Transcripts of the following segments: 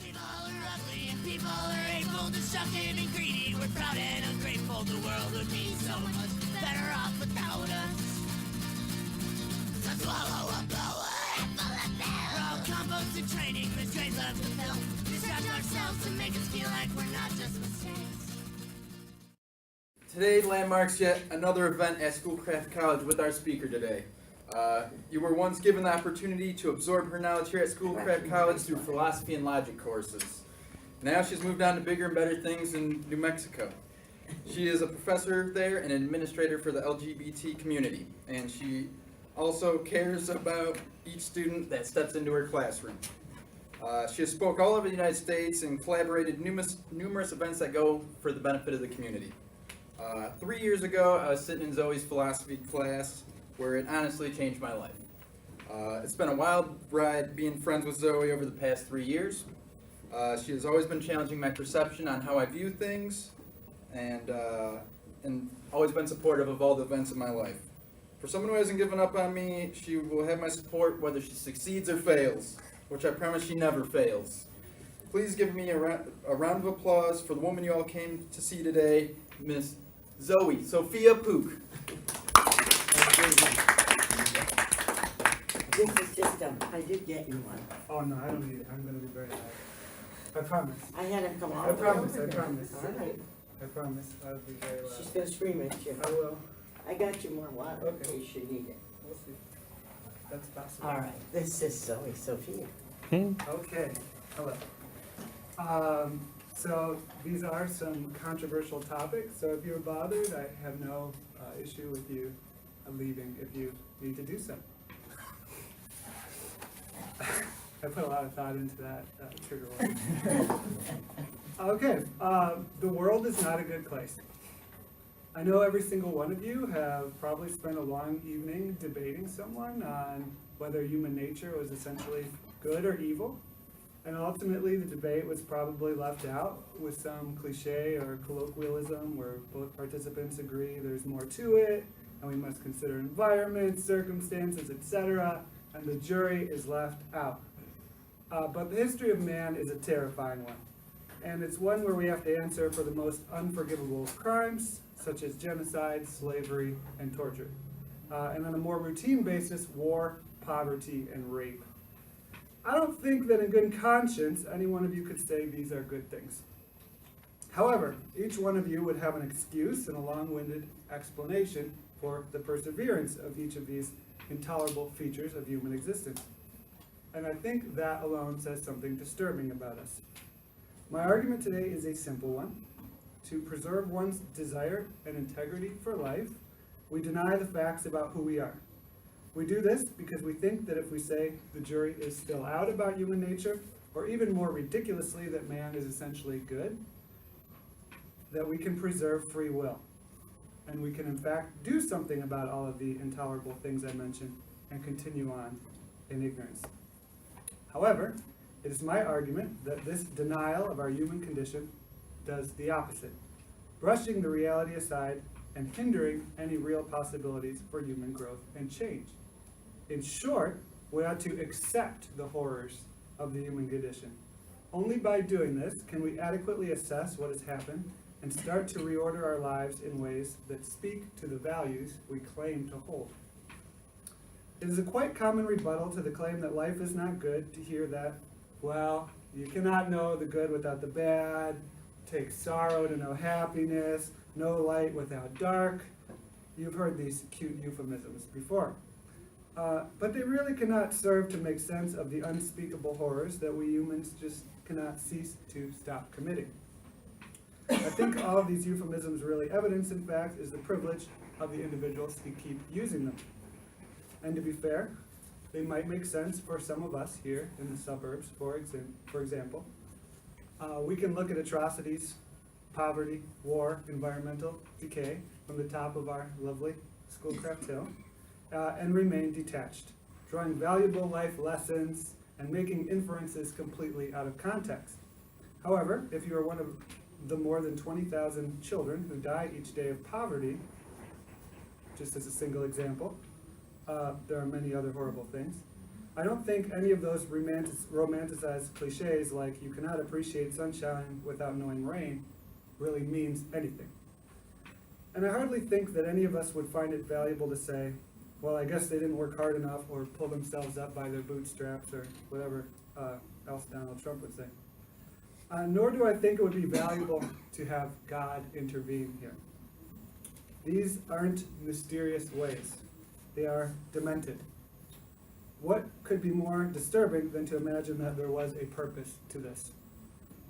People are ugly and people are hateful, destructive and greedy. We're proud and ungrateful. The world would be so much better off without us. So swallow up the world full of filth. We're all compost and training, the trains left to fill. Distract ourselves to make us feel like we're not just mistakes. Today landmarks yet another event at Schoolcraft College with our speaker today. You were once given the opportunity to absorb her knowledge here at Schoolcraft College through philosophy and logic courses. Now she's moved on to bigger and better things in New Mexico. She is a professor there and an administrator for the LGBT community, and she also cares about each student that steps into her classroom. She has spoke all over the United States and collaborated numerous events that go for the benefit of the community. 3 years ago, I was sitting in Zooey's philosophy class, where it honestly changed my life. It's been a wild ride being friends with Zooey over the past 3 years. She has always been challenging my perception on how I view things, and always been supportive of all the events in my life. For someone who hasn't given up on me, she will have my support whether she succeeds or fails, which I promise she never fails. Please give me a round of applause for the woman you all came to see today, Miss Zooey, Sophia Pook. This is just I did get you one. Oh no, I don't need it. I'm gonna be very loud. I promise. I had him come all I the way promise. over I here. promise. All right. I promise. I'll be very loud. She's gonna scream at you. I will. I got you more water in Okay. case you need it. We'll see. That's possible. All right. This is Zoe, Sophia. Okay. Hello. So these are some controversial topics. So if you're bothered, I have no issue with you leaving if you need to do so. I put a lot of thought into that trigger word. Okay, the world is not a good place. I know every single one of you have probably spent a long evening debating someone on whether human nature was essentially good or evil. And ultimately the debate was probably left out with some cliche or colloquialism where both participants agree there's more to it, and we must consider environment, circumstances, etc., and the jury is left out. But the history of man is a terrifying one, and it's one where we have to answer for the most unforgivable crimes, such as genocide, slavery, and torture. And on a more routine basis, war, poverty, and rape. I don't think that in good conscience, any one of you could say these are good things. However, each one of you would have an excuse and a long-winded explanation for the perseverance of each of these intolerable features of human existence. And I think that alone says something disturbing about us. My argument today is a simple one. To preserve one's desire and integrity for life, we deny the facts about who we are. We do this because we think that if we say the jury is still out about human nature, or even more ridiculously that man is essentially good, that we can preserve free will. And we can in fact do something about all of the intolerable things I mentioned and continue on in ignorance. However, it is my argument that this denial of our human condition does the opposite, brushing the reality aside and hindering any real possibilities for human growth and change. In short, we ought to accept the horrors of the human condition. Only by doing this can we adequately assess what has happened and start to reorder our lives in ways that speak to the values we claim to hold. It is a quite common rebuttal to the claim that life is not good to hear that, well, you cannot know the good without the bad, take sorrow to know happiness, no light without dark. You've heard these cute euphemisms before. But they really cannot serve to make sense of the unspeakable horrors that we humans just cannot cease to stop committing. I think all of these euphemisms really evidence, in fact, is the privilege of the individuals who keep using them. And to be fair, they might make sense for some of us here in the suburbs, for example. We can look at atrocities, poverty, war, environmental decay from the top of our lovely Schoolcraft Hill, and remain detached, drawing valuable life lessons and making inferences completely out of context. However, if you are one of the more than 20,000 children who die each day of poverty, just as a single example, there are many other horrible things, I don't think any of those romanticized cliches like you cannot appreciate sunshine without knowing rain really means anything. And I hardly think that any of us would find it valuable to say, well, I guess they didn't work hard enough or pull themselves up by their bootstraps or whatever else Donald Trump would say. Nor do I think it would be valuable to have God intervene here. These aren't mysterious ways. They are demented. What could be more disturbing than to imagine that there was a purpose to this?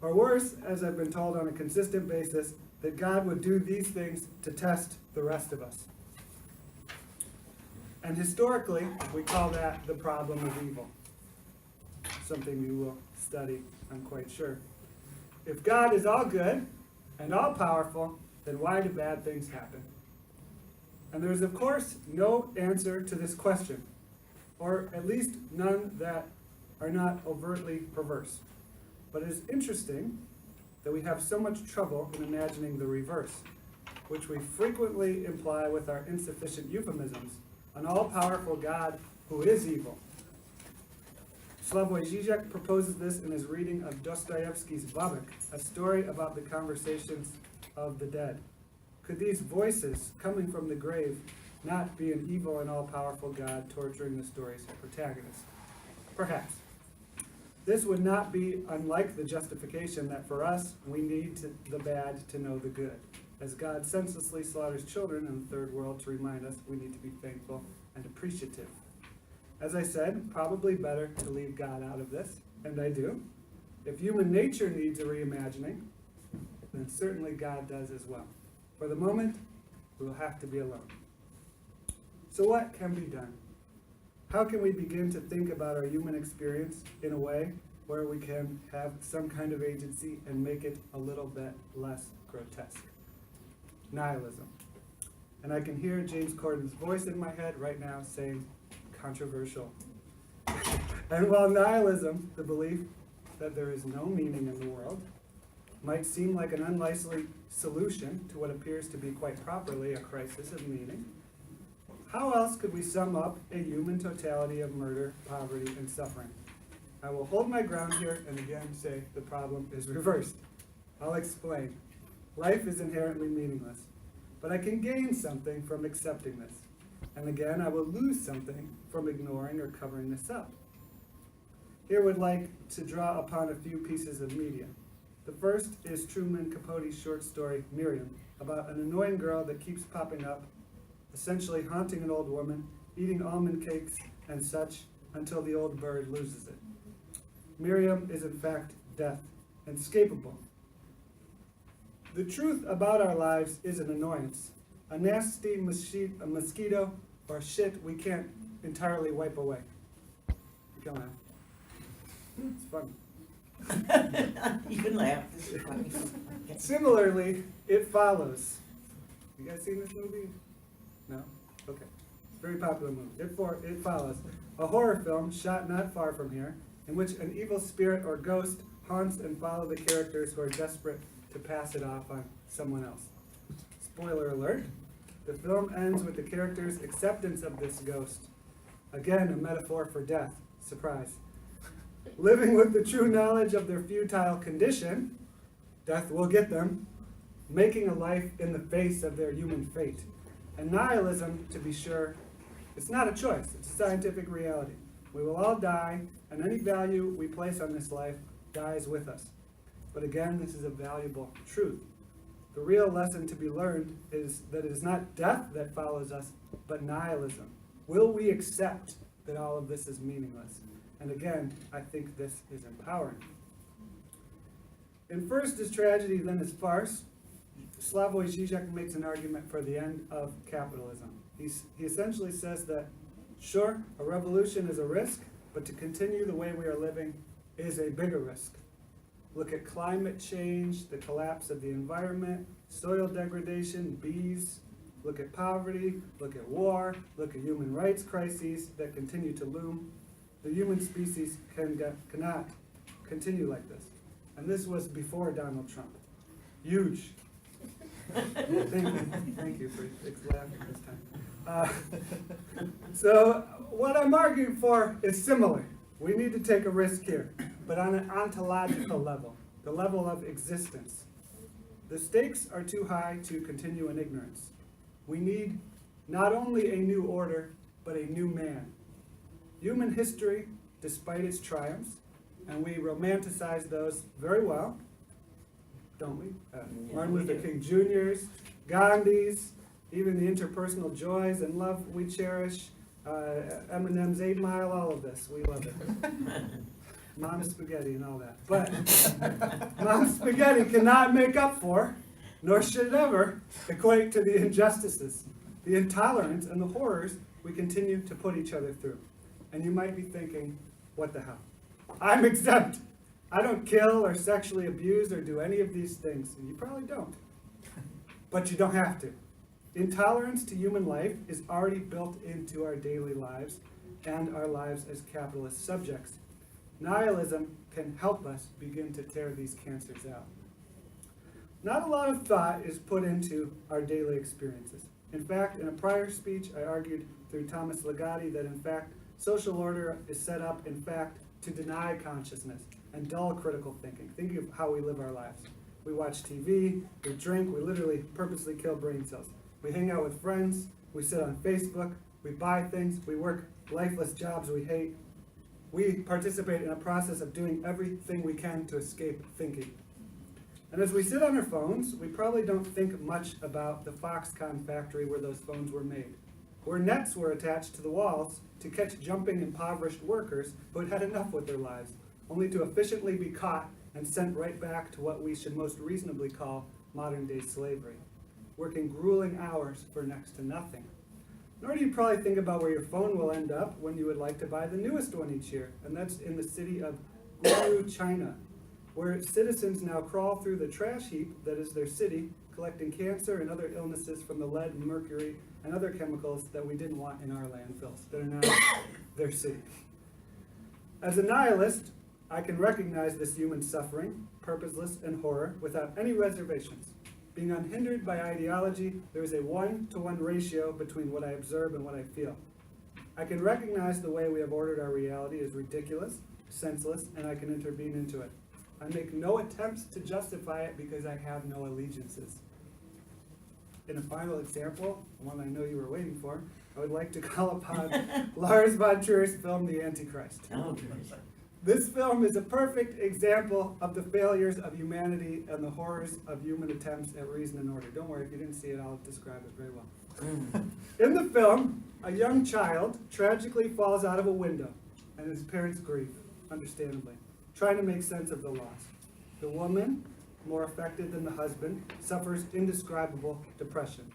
Or worse, as I've been told on a consistent basis, that God would do these things to test the rest of us. And historically, we call that the problem of evil. Something you will study, I'm quite sure. If God is all good and all powerful, then why do bad things happen? And there's, of course, no answer to this question, or at least none that are not overtly perverse. But it is interesting that we have so much trouble in imagining the reverse, which we frequently imply with our insufficient euphemisms, an all-powerful God who is evil. Slavoj Žižek proposes this in his reading of Dostoevsky's Babek, a story about the conversations of the dead. Could these voices coming from the grave not be an evil and all-powerful God torturing the story's protagonist? Perhaps. This would not be unlike the justification that for us, we need the bad to know the good, as God senselessly slaughters children in the third world to remind us we need to be thankful and appreciative. As I said, probably better to leave God out of this, and I do. If human nature needs a reimagining, then certainly God does as well. For the moment, we will have to be alone. So what can be done? How can we begin to think about our human experience in a way where we can have some kind of agency and make it a little bit less grotesque? Nihilism. And I can hear James Corden's voice in my head right now saying, controversial. And while nihilism, the belief that there is no meaning in the world, might seem like an unlikely solution to what appears to be quite properly a crisis of meaning, how else could we sum up a human totality of murder, poverty, and suffering? I will hold my ground here and again say the problem is reversed. I'll explain. Life is inherently meaningless, but I can gain something from accepting this. And again, I will lose something from ignoring or covering this up. Here would like to draw upon a few pieces of media. The first is Truman Capote's short story, Miriam, about an annoying girl that keeps popping up, essentially haunting an old woman, eating almond cakes and such until the old bird loses it. Miriam is in fact death, inescapable. The truth about our lives is an annoyance, a nasty mosquito or shit we can't entirely wipe away. Come on. It's fun. You can laugh, this is funny. Similarly, It Follows. You guys seen this movie? No? Okay. Very popular movie. It Follows. A horror film shot not far from here, in which an evil spirit or ghost haunts and follows the characters who are desperate to pass it off on someone else. Spoiler alert. The film ends with the character's acceptance of this ghost. Again, a metaphor for death. Surprise. Living with the true knowledge of their futile condition, death will get them, making a life in the face of their human fate. And nihilism, to be sure, it's not a choice, it's a scientific reality. We will all die, and any value we place on this life dies with us. But again, this is a valuable truth. The real lesson to be learned is that it is not death that follows us, but nihilism. Will we accept that all of this is meaningless? And again, I think this is empowering. In First is Tragedy, Then is Farce, Slavoj Žižek makes an argument for the end of capitalism. He essentially says that, sure, a revolution is a risk, but to continue the way we are living is a bigger risk. Look at climate change, the collapse of the environment, soil degradation, bees. Look at poverty, look at war, look at human rights crises that continue to loom. The human species cannot continue like this. And this was before Donald Trump. Huge. Thank you for laughing this time. So what I'm arguing for is similar. We need to take a risk here, but on an ontological level, the level of existence. The stakes are too high to continue in ignorance. We need not only a new order, but a new man. Human history, despite its triumphs, and we romanticize those very well, don't we? Martin Luther King Jr.'s, Gandhi's, even the interpersonal joys and love we cherish, Eminem's 8 Mile, all of this, we love it. Mom Spaghetti and all that. But Mom Spaghetti cannot make up for, nor should it ever, equate to the injustices, the intolerance, and the horrors we continue to put each other through. And you might be thinking, what the hell? I'm exempt. I don't kill or sexually abuse or do any of these things. And you probably don't. But you don't have to. Intolerance to human life is already built into our daily lives and our lives as capitalist subjects. Nihilism can help us begin to tear these cancers out. Not a lot of thought is put into our daily experiences. In fact, in a prior speech, I argued through Thomas Ligotti that in fact, social order is set up, in fact, to deny consciousness and dull critical thinking. Think of how we live our lives. We watch TV, we drink, we literally purposely kill brain cells. We hang out with friends, we sit on Facebook, we buy things, we work lifeless jobs we hate. We participate in a process of doing everything we can to escape thinking. And as we sit on our phones, we probably don't think much about the Foxconn factory where those phones were made, where nets were attached to the walls to catch jumping impoverished workers who had had enough with their lives, only to efficiently be caught and sent right back to what we should most reasonably call modern-day slavery, working grueling hours for next to nothing. Nor do you probably think about where your phone will end up when you would like to buy the newest one each year, and that's in the city of Gulu, China, where citizens now crawl through the trash heap that is their city, collecting cancer and other illnesses from the lead and mercury and other chemicals that we didn't want in our landfills that are now their city. As a nihilist, I can recognize this human suffering, purposeless and horror, without any reservations. Being unhindered by ideology, there is a 1-to-1 ratio between what I observe and what I feel. I can recognize the way we have ordered our reality is ridiculous, senseless, and I can intervene into it. I make no attempts to justify it because I have no allegiances. In a final example, one I know you were waiting for, I would like to call upon Lars von Trier's film, The Antichrist. Oh, This film is a perfect example of the failures of humanity and the horrors of human attempts at reason and order. Don't worry, if you didn't see it, I'll describe it very well. In the film, a young child tragically falls out of a window, and his parents grieve, understandably, trying to make sense of the loss. The woman, more affected than the husband, suffers indescribable depression.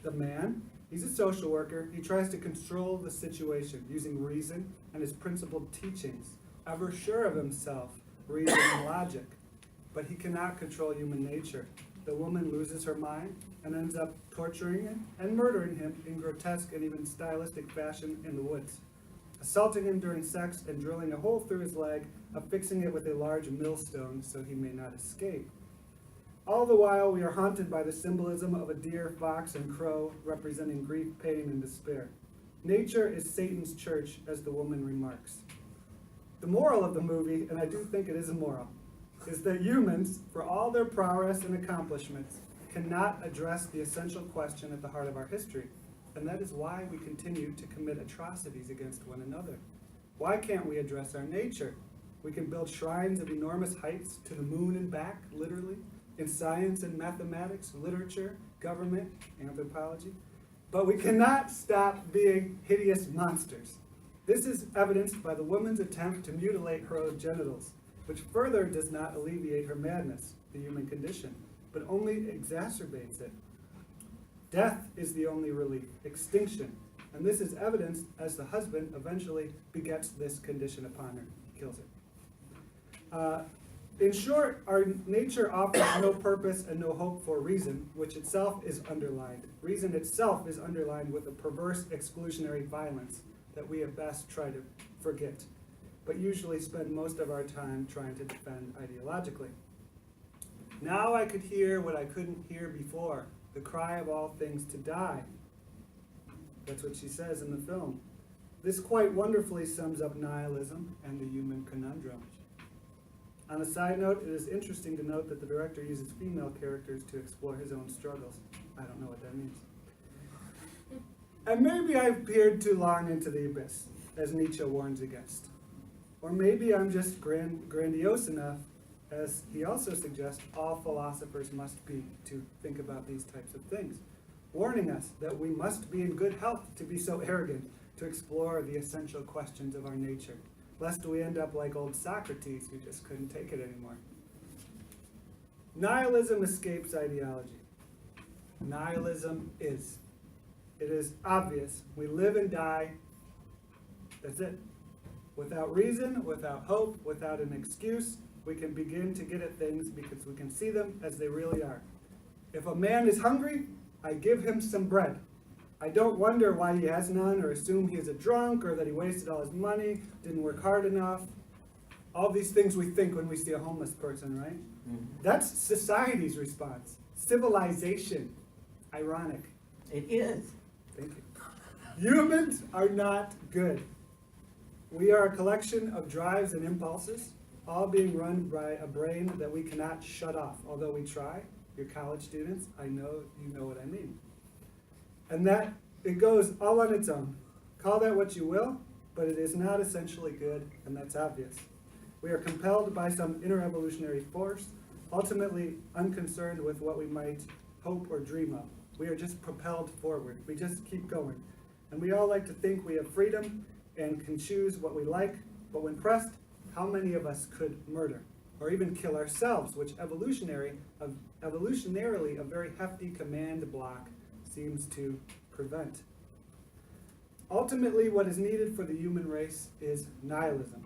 The man, he's a social worker. He tries to control the situation using reason and his principled teachings, ever sure of himself, reason and logic. But he cannot control human nature. The woman loses her mind and ends up torturing him and murdering him in grotesque and even stylistic fashion in the woods, assaulting him during sex and drilling a hole through his leg, affixing it with a large millstone so he may not escape. All the while, we are haunted by the symbolism of a deer, fox, and crow representing grief, pain, and despair. Nature is Satan's church, as the woman remarks. The moral of the movie, and I do think it is a moral, is that humans, for all their prowess and accomplishments, cannot address the essential question at the heart of our history, and that is why we continue to commit atrocities against one another. Why can't we address our nature? We can build shrines of enormous heights to the moon and back, literally, in science and mathematics, literature, government, anthropology, but we cannot stop being hideous monsters. This is evidenced by the woman's attempt to mutilate her own genitals, which further does not alleviate her madness, the human condition, but only exacerbates it. Death is the only relief, extinction, and this is evidenced as the husband eventually begets this condition upon her, kills her. In short, our nature offers no purpose and no hope for reason, which itself is underlined. Reason itself is underlined with a perverse exclusionary violence that we at best try to forget, but usually spend most of our time trying to defend ideologically. Now I could hear what I couldn't hear before, the cry of all things to die. That's what she says in the film. This quite wonderfully sums up nihilism and the human conundrum. On a side note, it is interesting to note that the director uses female characters to explore his own struggles. I don't know what that means. And maybe I've peered too long into the abyss, as Nietzsche warns against. Or maybe I'm just grandiose enough, as he also suggests all philosophers must be to think about these types of things, warning us that we must be in good health to be so arrogant, to explore the essential questions of our nature, lest we end up like old Socrates who just couldn't take it anymore. Nihilism escapes ideology. Nihilism is. It is obvious. We live and die. That's it. Without reason, without hope, without an excuse, we can begin to get at things because we can see them as they really are. If a man is hungry, I give him some bread. I don't wonder why he has none, or assume he is a drunk, or that he wasted all his money, didn't work hard enough. All these things we think when we see a homeless person, right? Mhm. That's society's response. Civilization. Ironic. It is. Thank you. Humans are not good. We are a collection of drives and impulses, all being run by a brain that we cannot shut off, although we try. You're college students, I know you know what I mean. And that, it goes all on its own. Call that what you will, but it is not essentially good, and that's obvious. We are compelled by some inner evolutionary force, ultimately unconcerned with what we might hope or dream of. We are just propelled forward. We just keep going. And we all like to think we have freedom and can choose what we like, but when pressed, how many of us could murder or even kill ourselves, which evolutionarily a very hefty command block seems to prevent. Ultimately, what is needed for the human race is nihilism.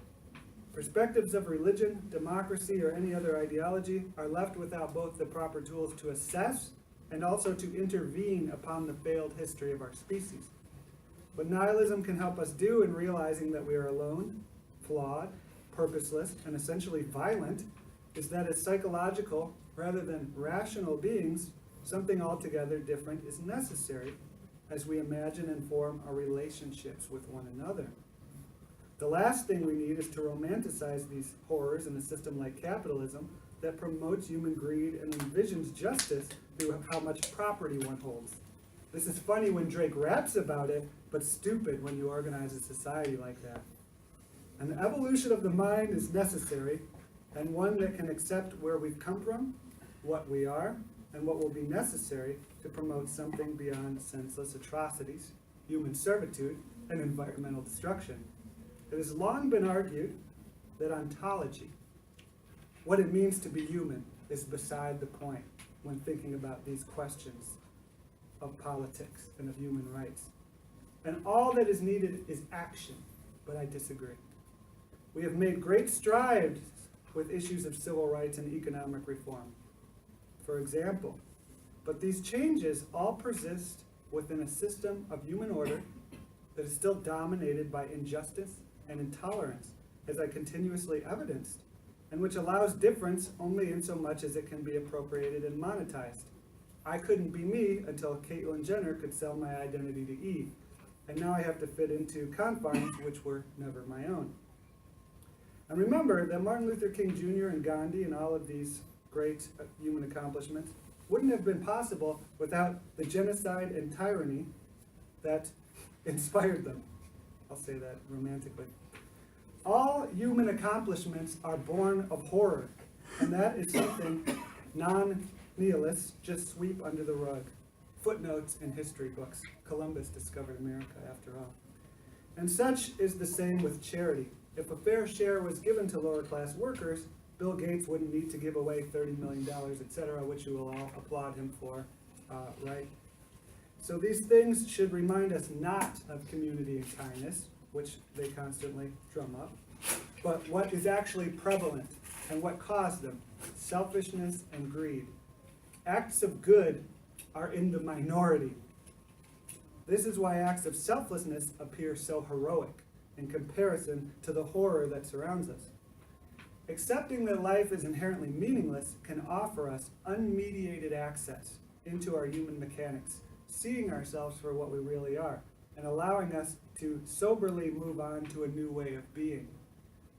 Perspectives of religion, democracy, or any other ideology are left without both the proper tools to assess and also to intervene upon the failed history of our species. What nihilism can help us do in realizing that we are alone, flawed, purposeless, and essentially violent is that as psychological rather than rational beings, something altogether different is necessary as we imagine and form our relationships with one another. The last thing we need is to romanticize these horrors in a system like capitalism that promotes human greed and envisions justice through how much property one holds. This is funny when Drake raps about it, but stupid when you organize a society like that. An evolution of the mind is necessary, and one that can accept where we've come from, what we are, and what will be necessary to promote something beyond senseless atrocities, human servitude, and environmental destruction. It has long been argued that ontology, what it means to be human, is beside the point when thinking about these questions of politics and of human rights. And all that is needed is action, but I disagree. We have made great strides with issues of civil rights and economic reform, for example, but these changes all persist within a system of human order that is still dominated by injustice and intolerance, as I continuously evidenced, and which allows difference only in so much as it can be appropriated and monetized. I couldn't be me until Caitlyn Jenner could sell my identity to Eve, and now I have to fit into confines which were never my own. And remember that Martin Luther King Jr. and Gandhi and all of these great human accomplishments wouldn't have been possible without the genocide and tyranny that inspired them. I'll say that romantically. All human accomplishments are born of horror, and that is something non-nihilists just sweep under the rug. Footnotes in history books. Columbus discovered America, after all. And such is the same with charity. If a fair share was given to lower class workers, Bill Gates wouldn't need to give away $30 million, etc., which you will all applaud him for, right? So these things should remind us not of community and kindness, which they constantly drum up, but what is actually prevalent and what caused them: selfishness and greed. Acts of good are in the minority. This is why acts of selflessness appear so heroic in comparison to the horror that surrounds us. Accepting that life is inherently meaningless can offer us unmediated access into our human mechanics, seeing ourselves for what we really are, and allowing us to soberly move on to a new way of being.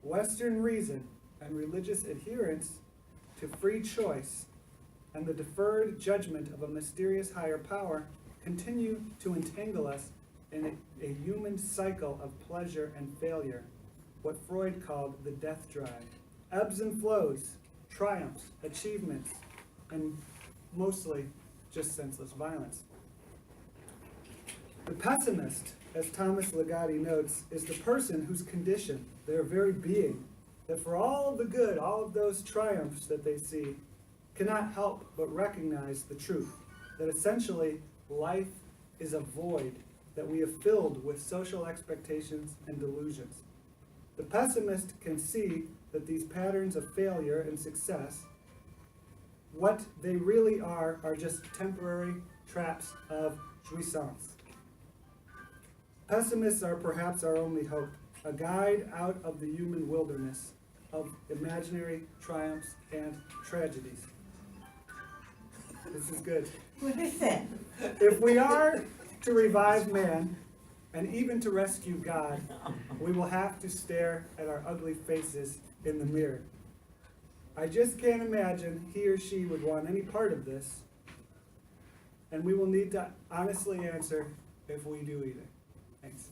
Western reason and religious adherence to free choice and the deferred judgment of a mysterious higher power continue to entangle us in a human cycle of pleasure and failure, what Freud called the death drive. Ebbs and flows, triumphs, achievements, and mostly just senseless violence. The pessimist, as Thomas Ligotti notes, is the person whose condition, their very being, that for all of the good, all of those triumphs that they see, cannot help but recognize the truth, that essentially life is a void that we have filled with social expectations and delusions. The pessimist can see that these patterns of failure and success, what they really are just temporary traps of jouissance. Pessimists are perhaps our only hope, a guide out of the human wilderness of imaginary triumphs and tragedies. This is good. What is that? If we are to revive man, and even to rescue God, we will have to stare at our ugly faces in the mirror. I just can't imagine he or she would want any part of this, and we will need to honestly answer if we do either. Thanks.